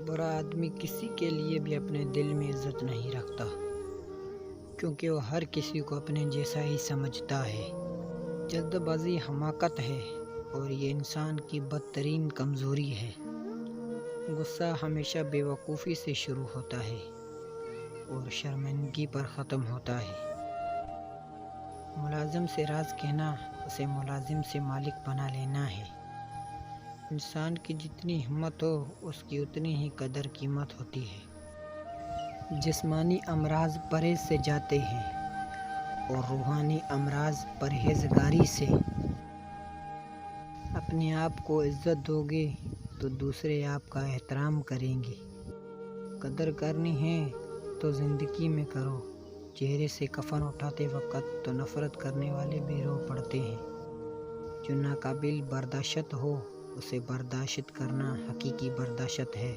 برا آدمی کسی کے لیے بھی اپنے دل میں عزت نہیں رکھتا، کیونکہ وہ ہر کسی کو اپنے جیسا ہی سمجھتا ہے۔ جلد بازی حماقت ہے اور یہ انسان کی بدترین کمزوری ہے۔ غصہ ہمیشہ بے وقوفی سے شروع ہوتا ہے اور شرمندگی پر ختم ہوتا ہے۔ ملازم سے راز کہنا اسے ملازم سے مالک بنا لینا ہے۔ انسان کی جتنی ہمت ہو اس کی اتنی ہی قدر قیمت ہوتی ہے۔ جسمانی امراض پرہیز سے جاتے ہیں اور روحانی امراض پرہیزگاری سے۔ اپنے آپ کو عزت دو گے تو دوسرے آپ کا احترام کریں گے۔ قدر کرنی ہے تو زندگی میں کرو۔ چہرے سے کفن اٹھاتے وقت تو نفرت کرنے والے بھی رو پڑتے ہیں۔ جو ناقابل برداشت ہو اسے برداشت کرنا حقیقی برداشت ہے۔